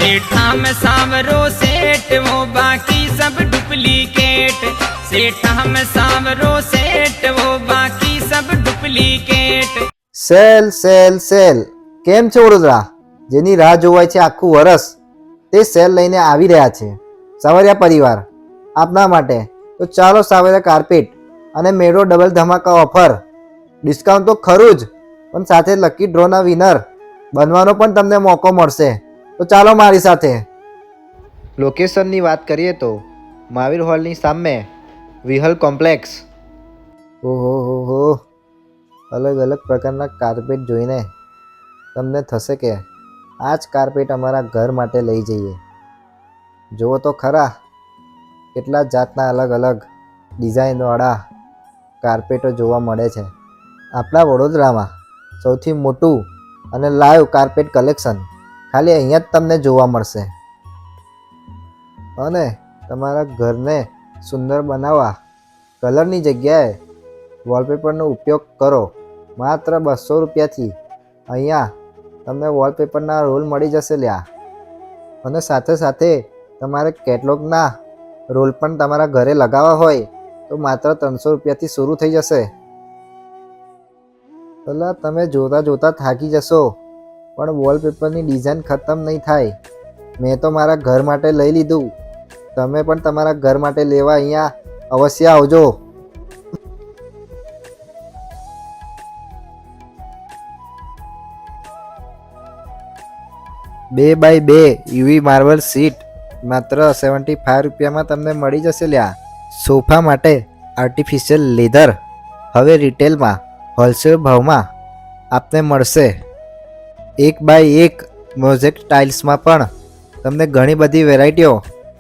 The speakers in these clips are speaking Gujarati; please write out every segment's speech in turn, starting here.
सेठा में सांवरो सेठ वो बाकी सब डुप्लीकेट। सेठा में सांवरो सेठ वो बाकी सब डुप्लीकेट। સેલ સેલ સેલ કેમ છે વડોદરા? જેની રાહ જોવાય છે આખું વરસ તે સેલ લઈને આવી રહ્યા છે સાવરિયા પરિવાર આપના માટે। તો ચાલો સાવરિયા કાર્પેટ અને મેળો ડબલ ધમાકા ઓફર। ડિસ્કાઉન્ટ તો ખરું જ, પણ સાથે લકી ડ્રોના વિનર બનવાનો પણ તમને મોકો મળશે। તો ચાલો મારી સાથે। લોકેશનની વાત કરીએ તો મહાવીર હોલની સામે વિહલ કોમ્પ્લેક્સ। ઓહો હો હો, અલગ અલગ પ્રકારના કાર્પેટ જોઈને તમને થશે કે આ જ કાર્પેટ અમારા ઘર માટે લઈ જઈએ। જુઓ તો ખરા કેટલા જાતના અલગ અલગ ડિઝાઇનવાળા કાર્પેટો જોવા મળે છે। આપણા વડોદરામાં સૌથી મોટું અને લાઈવ કાર્પેટ કલેક્શન ખાલી અહીંયા જ તમને જોવા મળશે। અને તમારા ઘરને સુંદર બનાવવા કલરની જગ્યાએ વોલપેપરનો ઉપયોગ કરો। માત્ર 200 રૂપિયાથી અહીંયા તમને વોલપેપરના રોલ મળી જશે લ્યા। અને સાથે સાથે તમારે કેટલોગના રોલ પણ તમારા ઘરે લગાવવા હોય તો માત્ર 300 રૂપિયાથી શરૂ થઈ જશે। પેલા તમે જોતા જોતા થાકી જશો, પણ વોલપેપરની ડિઝાઇન ખતમ નહીં થાય। મેં તો મારા ઘર માટે લઈ લીધું, તમે પણ તમારા ઘર માટે લેવા અહીંયા અવશ્ય આવજો। 2x2 યુવી માર્બલ સીટ માત્ર 75 રૂપિયામાં તમને મળી જશે લ્યા। સોફા માટે આર્ટિફિશિયલ લેધર હવે રિટેલમાં હોલસેલ ભાવમાં આપને મળશે। 1x1 મોઝેક ટાઇલ્સમાં પણ તમને ઘણી બધી વેરાયટીઓ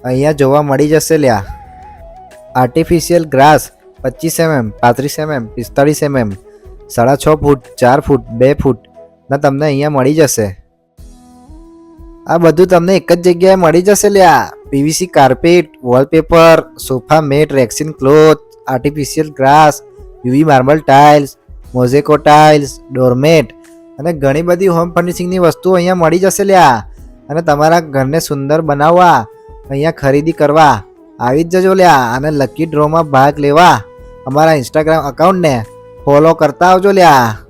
અહીંયા જોવા મળી જશે લ્યા। Artificial grass 25 mm, 35 mm, 45 mm, 6.5 ફૂટ, 4 ફૂટ, 2 ફૂટના તમને અહીંયા મળી જશે। આ બધું તમને એક જ જગ્યાએ મળી જશે લ્યા। PVC carpet, wallpaper, sofa mat, rexine cloth, artificial grass, UV marble tiles, મોઝેકો ટાઇલ્સ, ડોરમેટ અને ઘણી બધી હોમ ફર્નિશિંગની વસ્તુઓ અહીંયા મળી જશે લ્યા। અને તમારા ઘરને સુંદર બનાવવા અહીંયા ખરીદી કરવા આવી જ જજો લ્યા। અને લકી ડ્રોમાં ભાગ લેવા અમારા ઇન્સ્ટાગ્રામ અકાઉન્ટને ફોલો કરતા આવજો લ્યા।